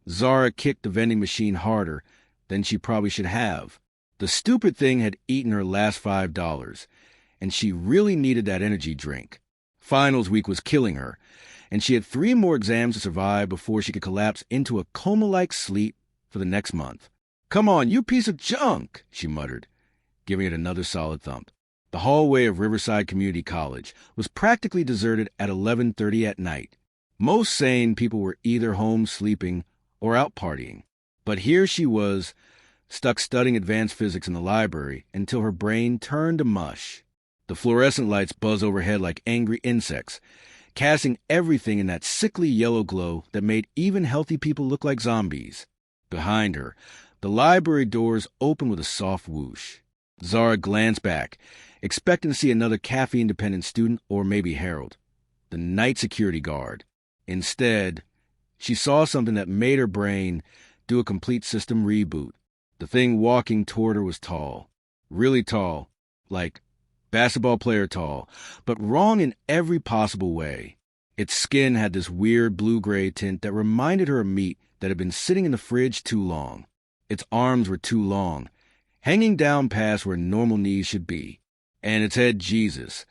Zara kicked the vending machine harder than she probably should have. The stupid thing had eaten her last $5, and she really needed that energy drink. Finals week was killing her, and she had 3 more exams to survive before she could collapse into a coma-like sleep for the next month. "Come on, you piece of junk," she muttered, giving it another solid thump. The hallway of Riverside Community College was practically deserted at 11:30 at night. Most sane people were either home sleeping or out partying. But here she was, stuck studying advanced physics in the library until her brain turned to mush. The fluorescent lights buzz overhead like angry insects, casting everything in that sickly yellow glow that made even healthy people look like zombies. Behind her, the library doors opened with a soft whoosh. Zara glanced back, expecting to see another caffeine-dependent student or maybe Harold, the night security guard. Instead, she saw something that made her brain do a complete system reboot. The thing walking toward her was tall, really tall, like basketball player tall, but wrong in every possible way. Its skin had this weird blue-gray tint that reminded her of meat that had been sitting in the fridge too long. Its arms were too long, hanging down past where normal knees should be. And its head, Jesus.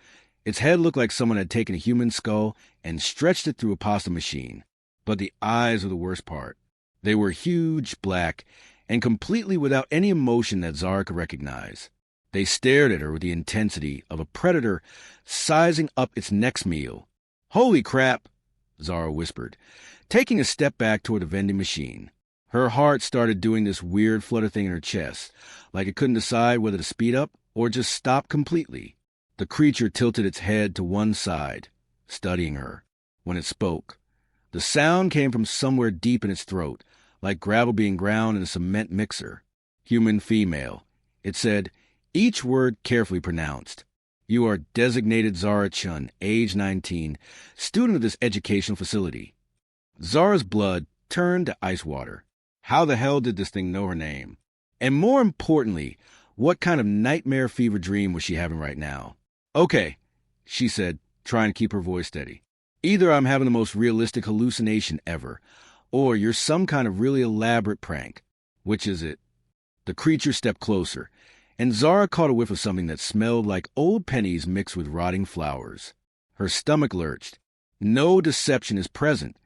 Its head looked like someone had taken a human skull and stretched it through a pasta machine. But the eyes were the worst part. They were huge, black, and completely without any emotion that Zara could recognize. They stared at her with the intensity of a predator sizing up its next meal. "Holy crap," Zara whispered, taking a step back toward the vending machine. Her heart started doing this weird flutter thing in her chest, like it couldn't decide whether to speed up or just stop completely. The creature tilted its head to one side, studying her. When it spoke, the sound came from somewhere deep in its throat, like gravel being ground in a cement mixer. Human female. It said, each word carefully pronounced. "You are designated Zara Chen, age 19, student of this educational facility." Zara's blood turned to ice water. How the hell did this thing know her name? And more importantly, what kind of nightmare fever dream was she having right now? "Okay," she said, trying to keep her voice steady. "Either I'm having the most realistic hallucination ever, or you're some kind of really elaborate prank. Which is it?" The creature stepped closer, and Zara caught a whiff of something that smelled like old pennies mixed with rotting flowers. Her stomach lurched. "No deception is present,"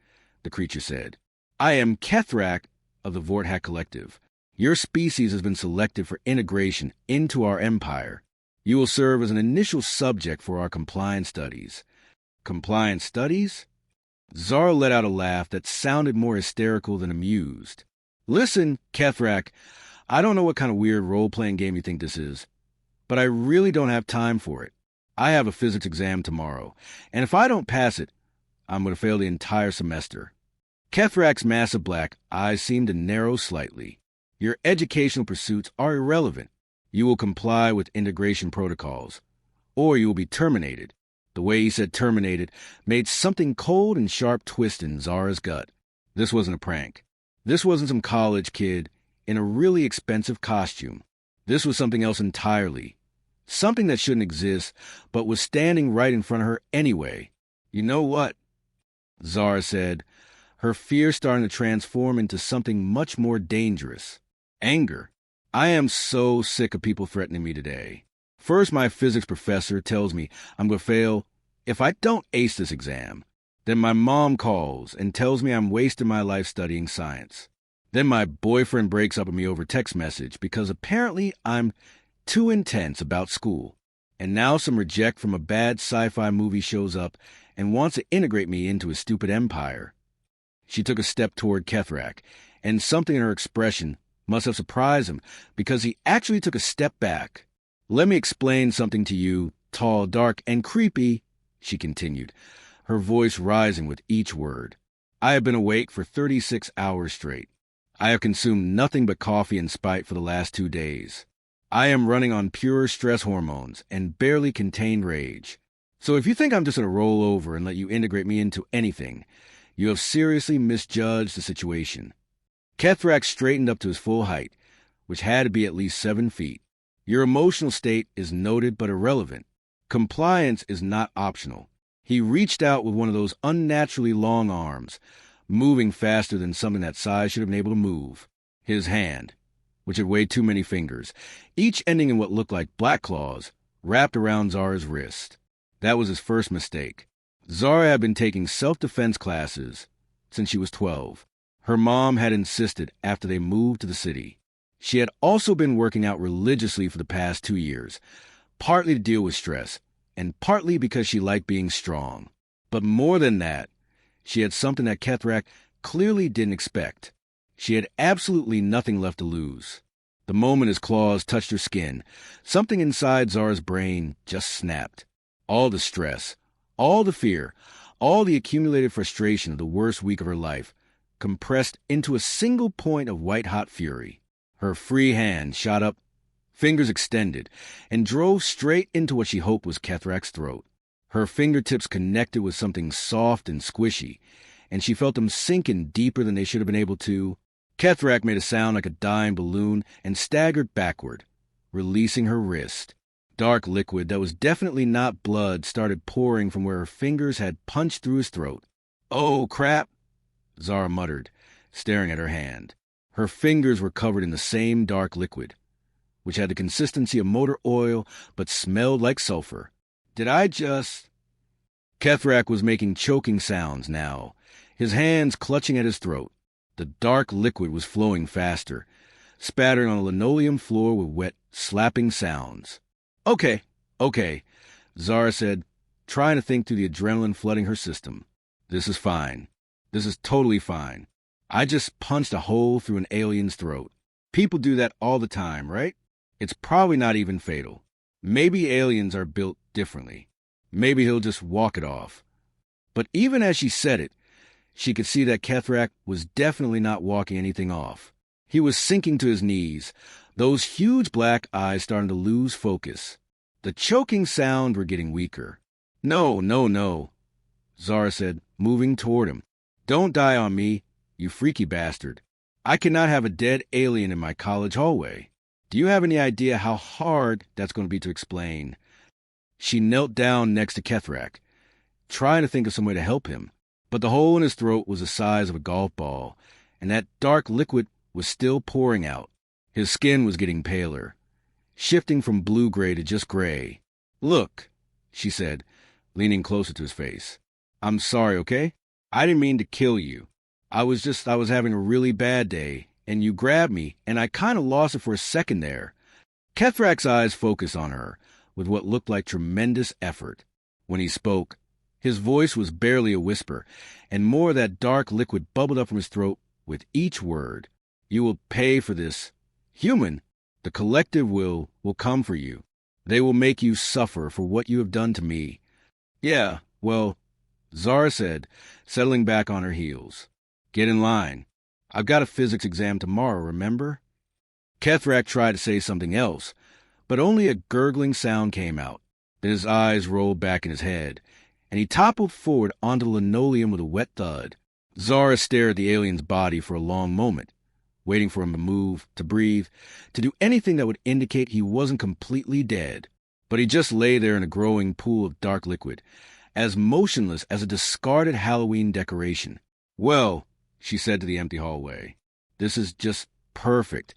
the creature said. "I am Kethrak of the Vorthak Collective. Your species has been selected for integration into our empire. You will serve as an initial subject for our compliance studies." "Compliance studies?" Zara let out a laugh that sounded more hysterical than amused. "Listen, Kethrak, I don't know what kind of weird role-playing game you think this is, but I really don't have time for it. I have a physics exam tomorrow, and if I don't pass it, I'm going to fail the entire semester." Kethrak's massive black eyes seemed to narrow slightly. "Your educational pursuits are irrelevant. You will comply with integration protocols, or you will be terminated." The way he said terminated made something cold and sharp twist in Zara's gut. This wasn't a prank. This wasn't some college kid in a really expensive costume. This was something else entirely. Something that shouldn't exist, but was standing right in front of her anyway. "You know what?" Zara said, her fear starting to transform into something much more dangerous. Anger. "I am so sick of people threatening me today. First, my physics professor tells me I'm going to fail if I don't ace this exam. Then my mom calls and tells me I'm wasting my life studying science. Then my boyfriend breaks up with me over text message because apparently I'm too intense about school. And now some reject from a bad sci-fi movie shows up and wants to integrate me into his stupid empire." She took a step toward Kethrak, and something in her expression must have surprised him because he actually took a step back. "Let me explain something to you, tall, dark, and creepy," she continued, her voice rising with each word. "I have been awake for 36 hours straight. I have consumed nothing but coffee and spite for the last 2 days. I am running on pure stress hormones and barely contained rage. So if you think I'm just going to roll over and let you integrate me into anything, you have seriously misjudged the situation." Kethrak straightened up to his full height, which had to be at least 7 feet. "Your emotional state is noted but irrelevant. Compliance is not optional." He reached out with one of those unnaturally long arms, moving faster than something that size should have been able to move. His hand, which had way too many fingers, each ending in what looked like black claws, wrapped around Zara's wrist. That was his first mistake. Zara had been taking self-defense classes since she was 12. Her mom had insisted after they moved to the city. She had also been working out religiously for the past 2 years, partly to deal with stress, and partly because she liked being strong. But more than that, she had something that Kethrak clearly didn't expect. She had absolutely nothing left to lose. The moment his claws touched her skin, something inside Zara's brain just snapped. All the stress, all the fear, all the accumulated frustration of the worst week of her life, compressed into a single point of white-hot fury. Her free hand shot up, fingers extended, and drove straight into what she hoped was Kethrak's throat. Her fingertips connected with something soft and squishy, and she felt them sink in deeper than they should have been able to. Kethrak made a sound like a dying balloon and staggered backward, releasing her wrist. Dark liquid that was definitely not blood started pouring from where her fingers had punched through his throat. "Oh, crap," Zara muttered, staring at her hand. Her fingers were covered in the same dark liquid, which had the consistency of motor oil but smelled like sulfur. "Did I just—" Kethrak was making choking sounds now, his hands clutching at his throat. The dark liquid was flowing faster, spattering on the linoleum floor with wet, slapping sounds. Okay, Zara said, trying to think through the adrenaline flooding her system. "This is fine. This is totally fine. I just punched a hole through an alien's throat. People do that all the time, right? It's probably not even fatal. Maybe aliens are built differently. Maybe he'll just walk it off." But even as she said it, she could see that Kethrak was definitely not walking anything off. He was sinking to his knees, those huge black eyes starting to lose focus. The choking sounds were getting weaker. No, Zara said, moving toward him. "Don't die on me, you freaky bastard. I cannot have a dead alien in my college hallway. Do you have any idea how hard that's going to be to explain?" She knelt down next to Kethrak, trying to think of some way to help him. But the hole in his throat was the size of a golf ball, and that dark liquid was still pouring out. His skin was getting paler, shifting from blue-gray to just gray. "Look," she said, leaning closer to his face. "I'm sorry, okay? I didn't mean to kill you. I was having a really bad day, and you grabbed me, and I kind of lost it for a second there." Kethrak's eyes focused on her with what looked like tremendous effort. When he spoke, his voice was barely a whisper, and more of that dark liquid bubbled up from his throat with each word. "You will pay for this. Human, the collective will come for you. They will make you suffer for what you have done to me." "Yeah, well," Zara said, settling back on her heels. "Get in line. I've got a physics exam tomorrow, remember?" Kethrak tried to say something else, but only a gurgling sound came out. Then his eyes rolled back in his head, and he toppled forward onto the linoleum with a wet thud. Zara stared at the alien's body for a long moment, waiting for him to move, to breathe, to do anything that would indicate he wasn't completely dead. But he just lay there in a growing pool of dark liquid, as motionless as a discarded Halloween decoration. "Well," she said to the empty hallway, "this is just perfect."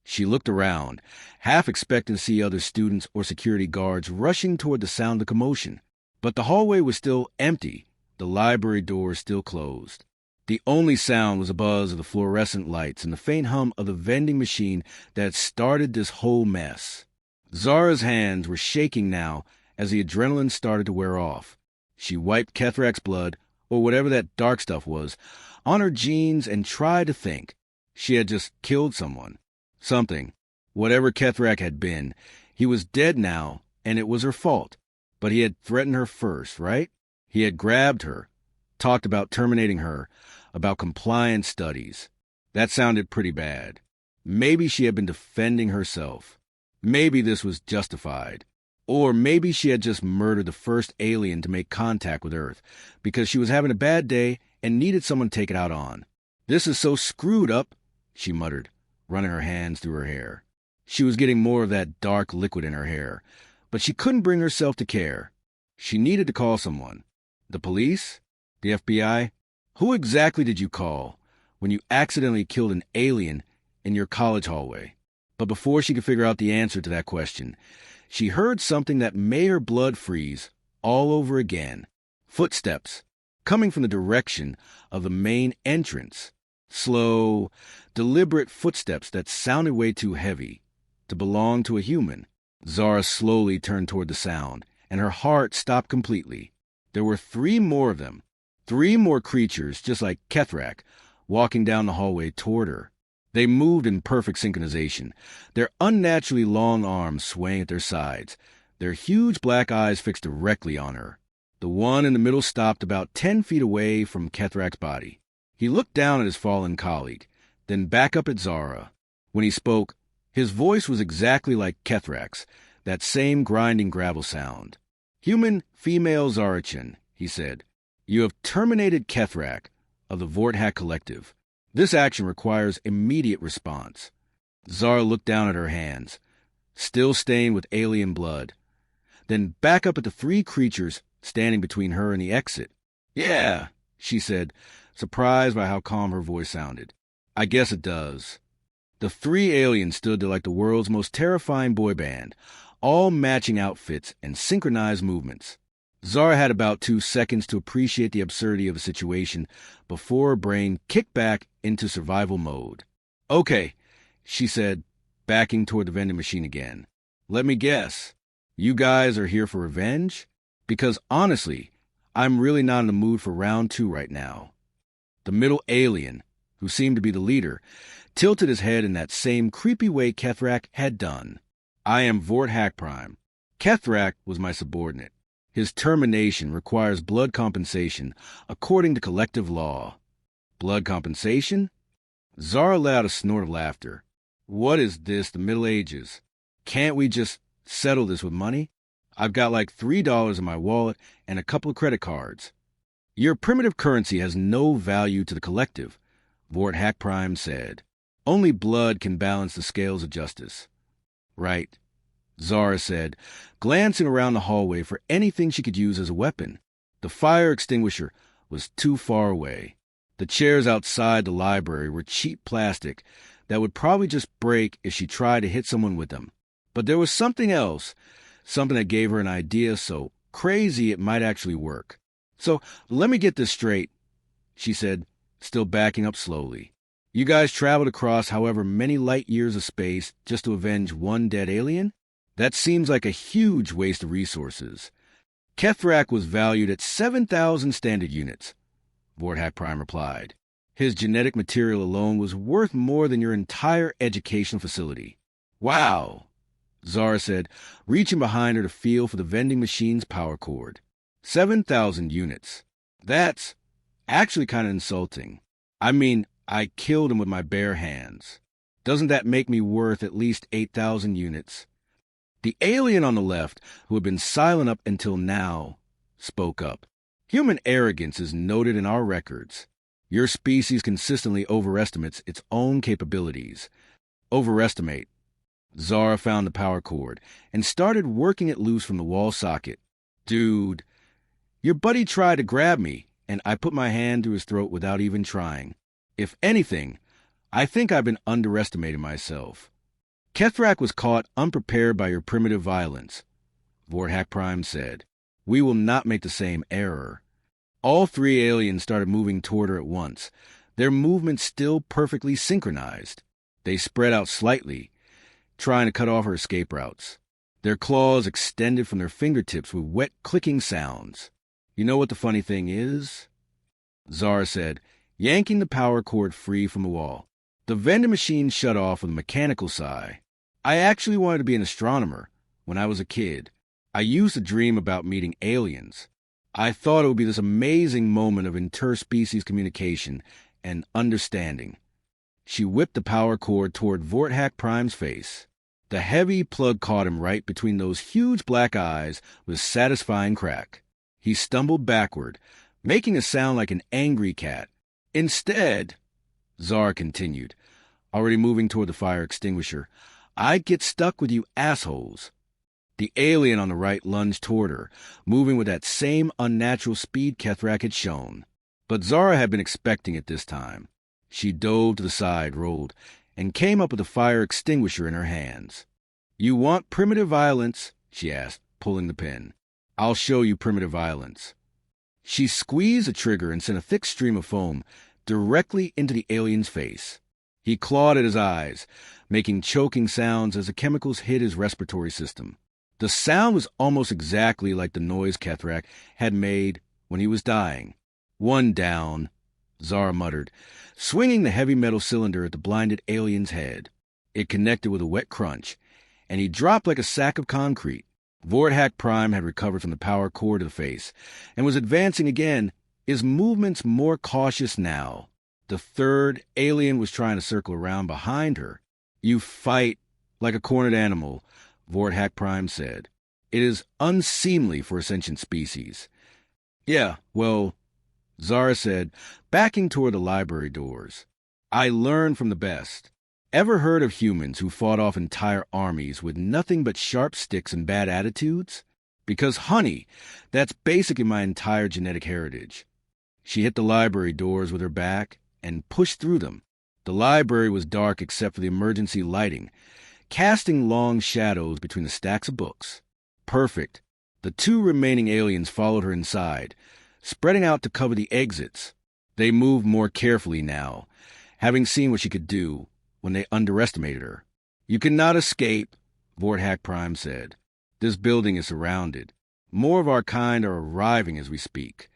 She looked around, half expecting to see other students or security guards rushing toward the sound of commotion. But the hallway was still empty, the library doors still closed. The only sound was a buzz of the fluorescent lights and the faint hum of the vending machine that had started this whole mess. Zara's hands were shaking now as the adrenaline started to wear off. She wiped Kethrak's blood, or whatever that dark stuff was, on her jeans and tried to think. She had just killed someone. Something. Whatever Kethrak had been, he was dead now, and it was her fault. But he had threatened her first, right? He had grabbed her, talked about terminating her, about compliance studies. That sounded pretty bad. Maybe she had been defending herself. Maybe this was justified. Or maybe she had just murdered the first alien to make contact with Earth because she was having a bad day and needed someone to take it out on. "This is so screwed up," she muttered, running her hands through her hair. She was getting more of that dark liquid in her hair, but she couldn't bring herself to care. She needed to call someone. The police? The FBI? Who exactly did you call when you accidentally killed an alien in your college hallway? But before she could figure out the answer to that question, she heard something that made her blood freeze all over again. Footsteps, coming from the direction of the main entrance. Slow, deliberate footsteps that sounded way too heavy to belong to a human. Zara slowly turned toward the sound, and her heart stopped completely. There were 3 more of them. 3 more creatures, just like Kethrak, walking down the hallway toward her. They moved in perfect synchronization, their unnaturally long arms swaying at their sides, their huge black eyes fixed directly on her. The one in the middle stopped about 10 feet away from Kethrak's body. He looked down at his fallen colleague, then back up at Zara. When he spoke, his voice was exactly like Kethrak's, that same grinding gravel sound. "Human female Zara Chen," he said. "You have terminated Kethrak of the Vorthak Collective. This action requires immediate response." Zara looked down at her hands, still stained with alien blood, then back up at the 3 creatures standing between her and the exit. "Yeah," she said, surprised by how calm her voice sounded. "I guess it does." The 3 aliens stood there like the world's most terrifying boy band, all matching outfits and synchronized movements. Zara had about 2 seconds to appreciate the absurdity of the situation before her brain kicked back into survival mode. "Okay," she said, backing toward the vending machine again. "Let me guess. You guys are here for revenge? Because honestly, I'm really not in the mood for round 2 right now." The middle alien, who seemed to be the leader, tilted his head in that same creepy way Kethrak had done. "I am Vorthak Prime. Kethrak was my subordinate. His termination requires blood compensation according to collective law." "Blood compensation?" Zara let out a snort of laughter. "What is this, the Middle Ages? Can't we just settle this with money? I've got like $3 in my wallet and a couple of credit cards." "Your primitive currency has no value to the collective," Vorthak Prime said. "Only blood can balance the scales of justice." "Right," Zara said, glancing around the hallway for anything she could use as a weapon. The fire extinguisher was too far away. The chairs outside the library were cheap plastic that would probably just break if she tried to hit someone with them. But there was something else, something that gave her an idea so crazy it might actually work. "So let me get this straight," she said, still backing up slowly. "You guys traveled across however many light years of space just to avenge 1 dead alien? That seems like a huge waste of resources." "Kethrak was valued at 7,000 standard units," Vorthak Prime replied. "His genetic material alone was worth more than your entire educational facility." "Wow," Zara said, reaching behind her to feel for the vending machine's power cord. 7,000 units. That's actually kind of insulting. I mean, I killed him with my bare hands. Doesn't that make me worth at least 8,000 units? The alien on the left, who had been silent up until now, spoke up. "Human arrogance is noted in our records. Your species consistently overestimates its own capabilities." "Overestimate." Zara found the power cord and started working it loose from the wall socket. "Dude, your buddy tried to grab me, and I put my hand through his throat without even trying. If anything, I think I've been underestimating myself." "Kethrak was caught unprepared by your primitive violence," Vorthak Prime said. "We will not make the same error." All 3 aliens started moving toward her at once, their movements still perfectly synchronized. They spread out slightly, trying to cut off her escape routes. Their claws extended from their fingertips with wet clicking sounds. "You know what the funny thing is?" Zara said, yanking the power cord free from the wall. "The vending machine shut off with a mechanical sigh. I actually wanted to be an astronomer when I was a kid. I used to dream about meeting aliens. I thought it would be this amazing moment of interspecies communication and understanding." She whipped the power cord toward Vorthak Prime's face. The heavy plug caught him right between those huge black eyes with a satisfying crack. He stumbled backward, making a sound like an angry cat. "Instead," Zara continued, already moving toward the fire extinguisher, "I'd get stuck with you assholes." The alien on the right lunged toward her, moving with that same unnatural speed Kethrak had shown. But Zara had been expecting it this time. She dove to the side, rolled, and came up with a fire extinguisher in her hands. "You want primitive violence?" she asked, pulling the pin. "I'll show you primitive violence." She squeezed the trigger and sent a thick stream of foam directly into the alien's face. He clawed at his eyes, making choking sounds as the chemicals hit his respiratory system. The sound was almost exactly like the noise Kethrak had made when he was dying. "One down," Zara muttered, swinging the heavy metal cylinder at the blinded alien's head. It connected with a wet crunch, and he dropped like a sack of concrete. Vorthak Prime had recovered from the power core to the face, and was advancing again, his movements more cautious now. The third alien was trying to circle around behind her. "You fight like a cornered animal," Vorthak Prime said. "It is unseemly for a sentient species." "Yeah, well," Zara said, backing toward the library doors. "I learn from the best. Ever heard of humans who fought off entire armies with nothing but sharp sticks and bad attitudes? Because, honey, that's basically my entire genetic heritage." She hit the library doors with her back and pushed through them. The library was dark except for the emergency lighting, casting long shadows between the stacks of books. Perfect. The two remaining aliens followed her inside, spreading out to cover the exits. They moved more carefully now, having seen what she could do when they underestimated her. "You cannot escape," Vorthak Prime said. "This building is surrounded. More of our kind are arriving as we speak."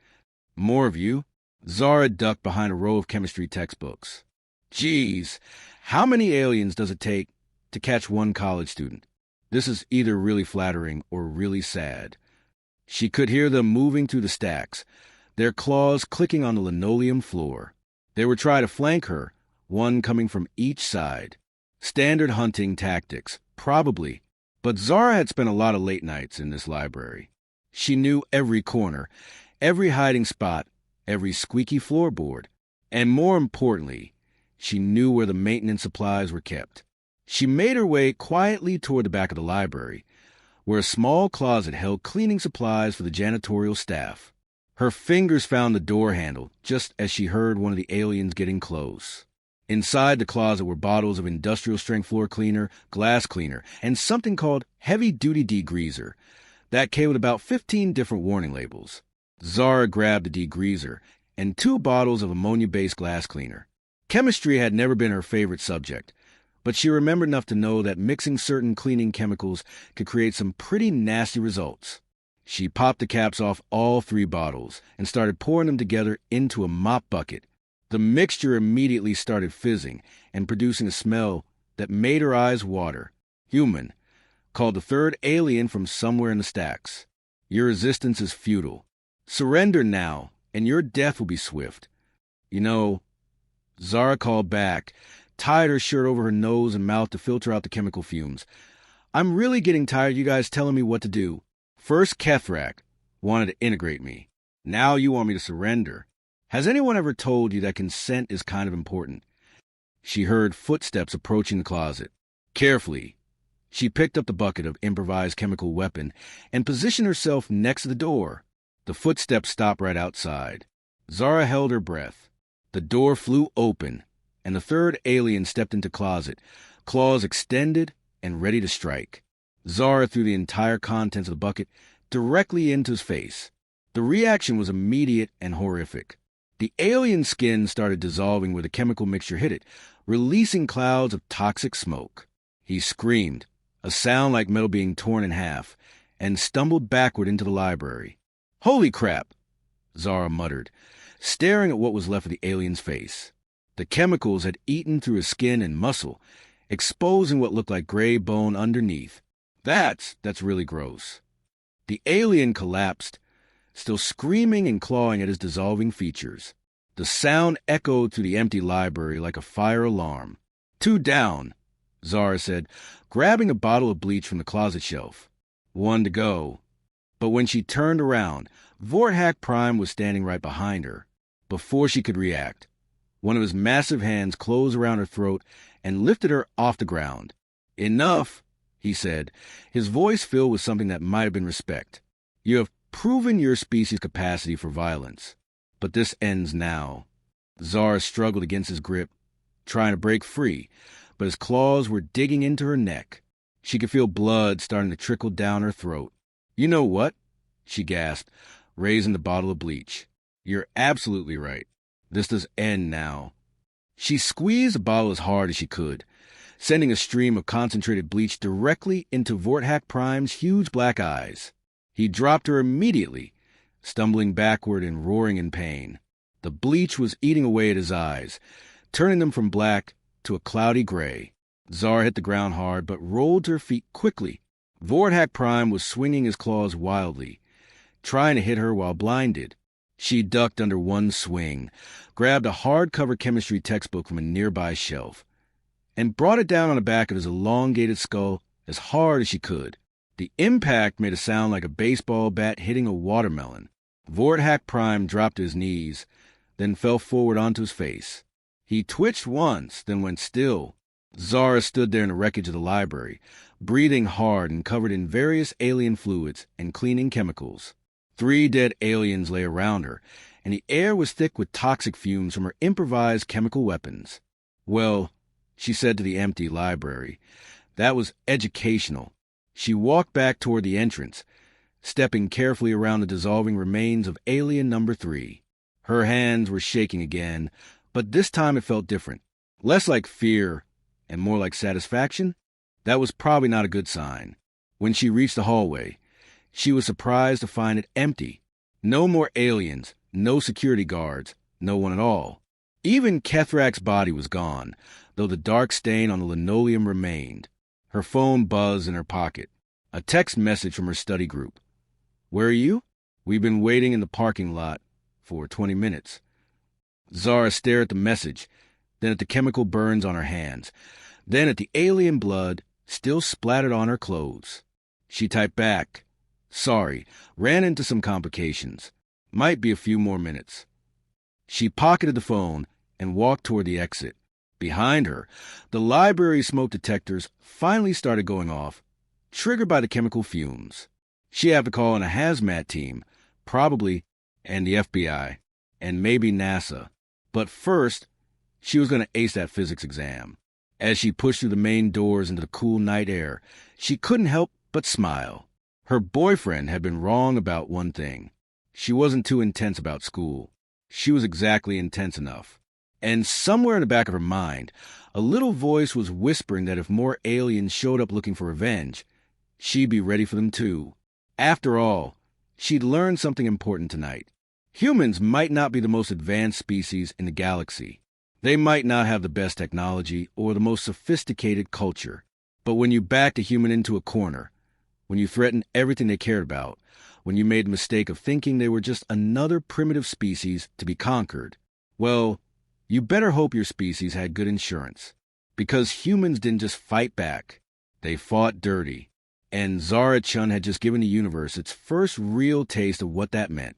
"More of you?" Zara ducked behind a row of chemistry textbooks. "Geez, how many aliens does it take to catch one college student?" This is either really flattering or really sad. She could hear them moving through the stacks, their claws clicking on the linoleum floor. They were trying to flank her, one coming from each side. Standard hunting tactics, probably, but Zara had spent a lot of late nights in this library. She knew every corner, every hiding spot, every squeaky floorboard, and more importantly, she knew where the maintenance supplies were kept. She made her way quietly toward the back of the library, where a small closet held cleaning supplies for the janitorial staff. Her fingers found the door handle just as she heard one of the aliens getting close. Inside the closet were bottles of industrial-strength floor cleaner, glass cleaner, and something called heavy-duty degreaser that came with about 15 different warning labels. Zara grabbed the degreaser and 2 bottles of ammonia-based glass cleaner. Chemistry had never been her favorite subject, but she remembered enough to know that mixing certain cleaning chemicals could create some pretty nasty results. She popped the caps off all 3 bottles and started pouring them together into a mop bucket. The mixture immediately started fizzing and producing a smell that made her eyes water. "Human," called the third alien from somewhere in the stacks. "Your resistance is futile. Surrender now, and your death will be swift." "You know," Zara called back, tied her shirt over her nose and mouth to filter out the chemical fumes. "I'm really getting tired of you guys telling me what to do. First Kethrak wanted to integrate me. Now you want me to surrender. Has anyone ever told you that consent is kind of important?" She heard footsteps approaching the closet. Carefully, she picked up the bucket of improvised chemical weapon and positioned herself next to the door. The footsteps stopped right outside. Zara held her breath. The door flew open, and the third alien stepped into the closet, claws extended and ready to strike. Zara threw the entire contents of the bucket directly into his face. The reaction was immediate and horrific. The alien skin started dissolving where the chemical mixture hit it, releasing clouds of toxic smoke. He screamed, a sound like metal being torn in half, and stumbled backward into the library. "Holy crap!" Zara muttered, staring at what was left of the alien's face. The chemicals had eaten through his skin and muscle, exposing what looked like gray bone underneath. That's really gross." The alien collapsed, still screaming and clawing at his dissolving features. The sound echoed through the empty library like a fire alarm. "2 down," Zara said, grabbing a bottle of bleach from the closet shelf. "1 to go." But when she turned around, Vorthak Prime was standing right behind her. Before she could react, one of his massive hands closed around her throat and lifted her off the ground. "Enough," he said, his voice filled with something that might have been respect. "You have proven your species' capacity for violence. But this ends now. Zara struggled against his grip, trying to break free, but his claws were digging into her neck. She could feel blood starting to trickle down her throat. "You know what?" she gasped, raising the bottle of bleach. "You're absolutely right. This does end now." She squeezed the bottle as hard as she could, sending a stream of concentrated bleach directly into Vorthak Prime's huge black eyes. He dropped her immediately, stumbling backward and roaring in pain. The bleach was eating away at his eyes, turning them from black to a cloudy gray. Zara hit the ground hard, but rolled to her feet quickly. Vorthak Prime was swinging his claws wildly, trying to hit her while blinded. She ducked under one swing, grabbed a hardcover chemistry textbook from a nearby shelf, and brought it down on the back of his elongated skull as hard as she could. The impact made a sound like a baseball bat hitting a watermelon. Vorthak Prime dropped to his knees, then fell forward onto his face. He twitched once, then went still. Zara stood there in the wreckage of the library, breathing hard and covered in various alien fluids and cleaning chemicals. 3 dead aliens lay around her, and the air was thick with toxic fumes from her improvised chemical weapons. "Well," she said to the empty library, "that was educational." She walked back toward the entrance, stepping carefully around the dissolving remains of alien number 3. Her hands were shaking again, but this time it felt different. Less like fear and more like satisfaction. That was probably not a good sign. When she reached the hallway, she was surprised to find it empty. No more aliens, no security guards, no one at all. Even Kethrak's body was gone, though the dark stain on the linoleum remained. Her phone buzzed in her pocket. A text message from her study group. "Where are you?" "We've been waiting in the parking lot for 20 minutes. Zara stared at the message, then at the chemical burns on her hands, then at the alien blood still splattered on her clothes. She typed back, "Sorry, ran into some complications. Might be a few more minutes." She pocketed the phone and walked toward the exit. Behind her, the library smoke detectors finally started going off, triggered by the chemical fumes. She had to call in a hazmat team, probably, and the FBI, and maybe NASA. But first, she was going to ace that physics exam. As she pushed through the main doors into the cool night air, she couldn't help but smile. Her boyfriend had been wrong about one thing. She wasn't too intense about school. She was exactly intense enough. And somewhere in the back of her mind, a little voice was whispering that if more aliens showed up looking for revenge, she'd be ready for them too. After all, she'd learned something important tonight. Humans might not be the most advanced species in the galaxy. They might not have the best technology or the most sophisticated culture. But when you backed a human into a corner, when you threatened everything they cared about, when you made the mistake of thinking they were just another primitive species to be conquered, well, you better hope your species had good insurance. Because humans didn't just fight back. They fought dirty. And Zara Chen had just given the universe its first real taste of what that meant.